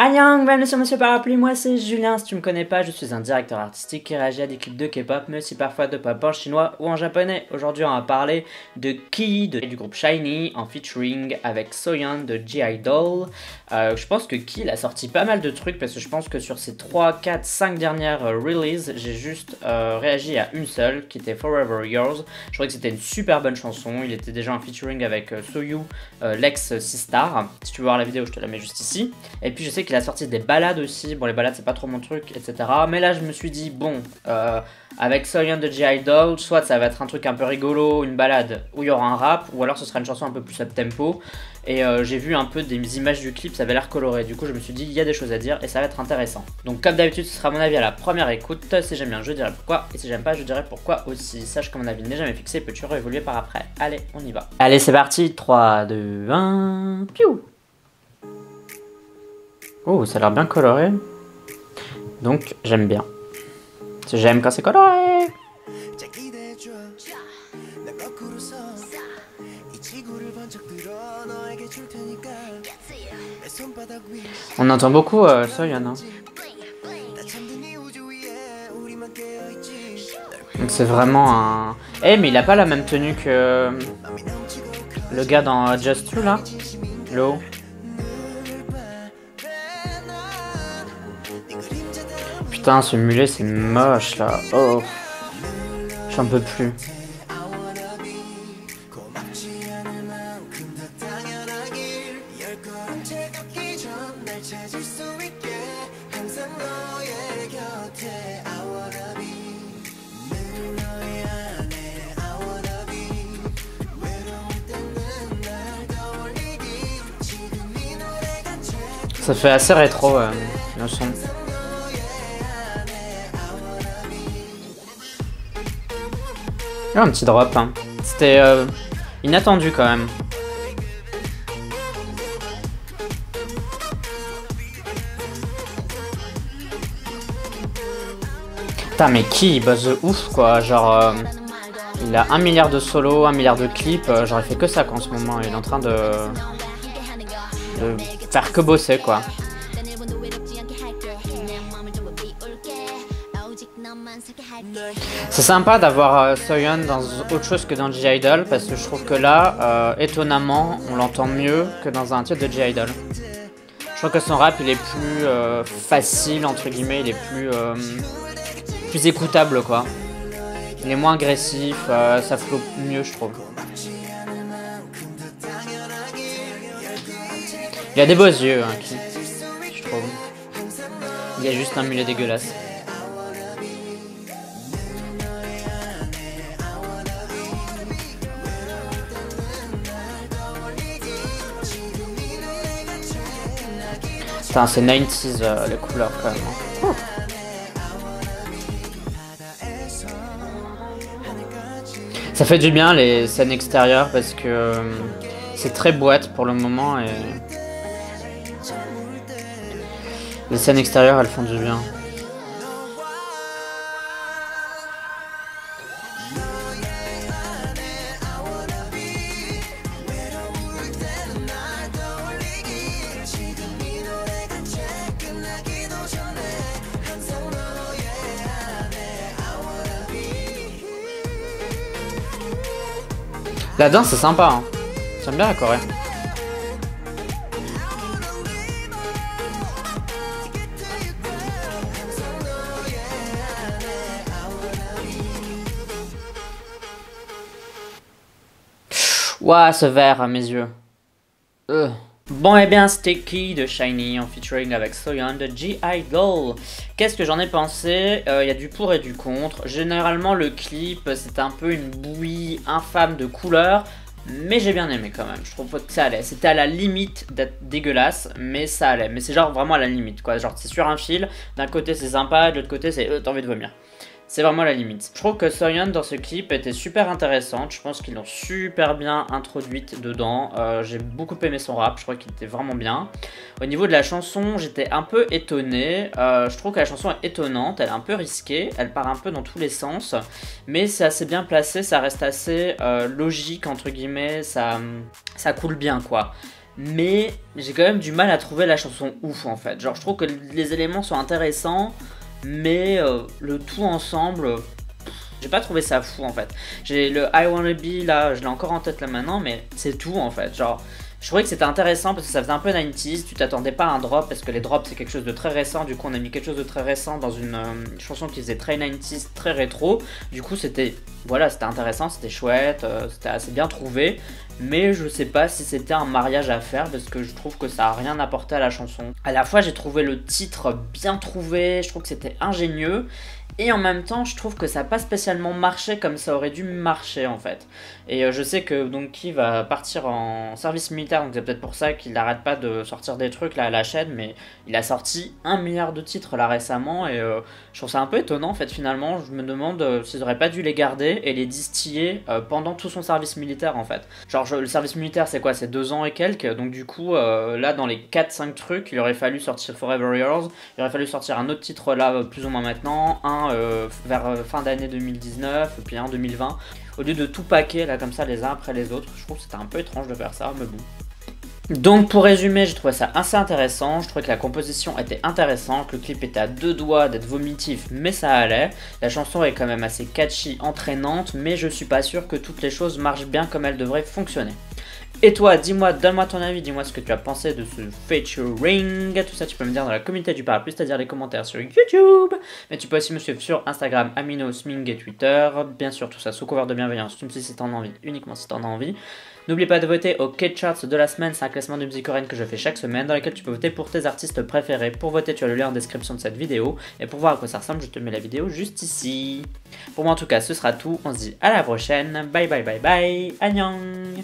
Annyeong, bienvenue sur Monsieur Parapluie, moi c'est Julien, si tu me connais pas, je suis un directeur artistique qui réagit à des clips de K-pop, mais aussi parfois de pop en chinois ou en japonais. Aujourd'hui on va parler de Key du groupe SHINee en featuring avec Soyeon de G-Idol. Je pense que Key a sorti pas mal de trucs parce que je pense que sur ces 3, 4, 5 dernières releases, j'ai juste réagi à une seule qui était Forever Yours. Je trouvais que c'était une super bonne chanson, il était déjà en featuring avec Soyou, l'ex Sistar. Si tu veux voir la vidéo, je te la mets juste ici. Et puis je sais qu'il a sorti des balades aussi, bon les balades c'est pas trop mon truc, etc. Mais là je me suis dit, bon, avec Soyeon de G-Idol, soit ça va être un truc un peu rigolo, une balade où il y aura un rap, ou alors ce sera une chanson un peu plus up-tempo. Et j'ai vu un peu des images du clip, ça avait l'air coloré, du coup je me suis dit, il y a des choses à dire et ça va être intéressant. Donc comme d'habitude, ce sera mon avis à la première écoute, si j'aime bien je dirai pourquoi, et si j'aime pas je dirai pourquoi aussi. Sache que mon avis n'est jamais fixé, peut toujours évoluer par après. Allez, on y va. Allez c'est parti, 3, 2, 1, piou. Oh, ça a l'air bien coloré. Donc, j'aime bien. J'aime quand c'est coloré. On entend beaucoup Soyeon. Hein. Donc c'est vraiment un... Eh, mais il a pas la même tenue que... le gars dans Just Two, là. Le haut. Putain, ce mulet c'est moche là. Oh, j'en peux plus. Ça fait assez rétro le son. Oh, un petit drop, hein. C'était inattendu quand même. Putain mais qui il bosse de ouf quoi, genre il a 1 milliard de solos, 1 milliard de clips, j'aurais fait que ça quoi en ce moment, il est en train de faire que bosser quoi. C'est sympa d'avoir Soyeon dans autre chose que dans G-Idol parce que je trouve que là, étonnamment, on l'entend mieux que dans un titre de G-Idol. Je trouve que son rap il est plus facile entre guillemets, il est plus écoutable quoi. Il est moins agressif, ça flow mieux je trouve. Il a des beaux yeux, hein, je trouve. Il a juste un mulet dégueulasse. Putain, c'est 90s les couleurs quand même. Ouh. Ça fait du bien les scènes extérieures parce que c'est très boîte pour le moment et les scènes extérieures elles font du bien. La danse c'est sympa, hein. J'aime bien la Corée. Ouah, ce vert à mes yeux. Bon et bien c'était Key de SHINee en featuring avec Soyeon de G-Idol. Qu'est-ce que j'en ai pensé? Il y a du pour et du contre. Généralement le clip c'est un peu une bouillie infâme de couleurs. Mais j'ai bien aimé quand même, je trouve que ça allait. C'était à la limite d'être dégueulasse, mais ça allait. Mais c'est genre vraiment à la limite quoi, genre c'est sur un fil. D'un côté c'est sympa, de l'autre côté c'est t'as envie de vomir. C'est vraiment la limite. Je trouve que Soyeon dans ce clip était super intéressante. Je pense qu'ils l'ont super bien introduite dedans. J'ai beaucoup aimé son rap, je crois qu'il était vraiment bien. Au niveau de la chanson, j'étais un peu étonné. Je trouve que la chanson est étonnante, elle est un peu risquée, elle part un peu dans tous les sens. Mais c'est assez bien placé, ça reste assez logique entre guillemets, ça coule bien quoi. mais j'ai quand même du mal à trouver la chanson ouf en fait. Genre je trouve que les éléments sont intéressants, mais le tout ensemble, j'ai pas trouvé ça fou en fait. J'ai le I Wanna Be là, je l'ai encore en tête là maintenant, mais c'est tout en fait. Genre je trouvais que c'était intéressant parce que ça faisait un peu 90s, tu t'attendais pas à un drop parce que les drops c'est quelque chose de très récent, du coup on a mis quelque chose de très récent dans une chanson qui faisait très 90s, très rétro, du coup c'était, voilà, c'était intéressant, c'était chouette, c'était assez bien trouvé, mais je sais pas si c'était un mariage à faire parce que je trouve que ça a rien apporté à la chanson. À la fois j'ai trouvé le titre bien trouvé, je trouve que c'était ingénieux, et en même temps, je trouve que ça n'a pas spécialement marché comme ça aurait dû marcher en fait. Et je sais que Donkey va partir en service militaire, donc c'est peut-être pour ça qu'il n'arrête pas de sortir des trucs là à la chaîne, mais il a sorti 1 milliard de titres là récemment, et je trouve ça un peu étonnant en fait finalement. Je me demande s'ils n'auraient pas dû les garder et les distiller pendant tout son service militaire en fait. Genre le service militaire c'est quoi? C'est 2 ans et quelques, donc du coup là dans les 4-5 trucs, il aurait fallu sortir Forever Yours, il aurait fallu sortir un autre titre là plus ou moins maintenant, vers fin d'année 2019, puis un 2020, au lieu de tout paquer là comme ça les uns après les autres. Je trouve que c'était un peu étrange de faire ça, mais bon. Donc pour résumer, j'ai trouvé ça assez intéressant, je trouvais que la composition était intéressante, le clip était à 2 doigts d'être vomitif mais ça allait, la chanson est quand même assez catchy, entraînante, mais je suis pas sûr que toutes les choses marchent bien comme elles devraient fonctionner. Et toi, dis-moi, donne-moi ton avis, dis-moi ce que tu as pensé de ce featuring. Tout ça, tu peux me dire dans la communauté du Parapluie, c'est-à-dire les commentaires sur YouTube. Mais tu peux aussi me suivre sur Instagram, Aminos, Ming et Twitter. Bien sûr, tout ça sous couvert de bienveillance. Tu me dis si t'en as envie, uniquement si t'en as envie. N'oublie pas de voter au K-Charts de la semaine, c'est un classement de musique coréenne que je fais chaque semaine, dans lequel tu peux voter pour tes artistes préférés. Pour voter, tu as le lien en description de cette vidéo. Et pour voir à quoi ça ressemble, je te mets la vidéo juste ici. Pour moi, en tout cas, ce sera tout. On se dit à la prochaine. Bye bye bye bye. Annyeong.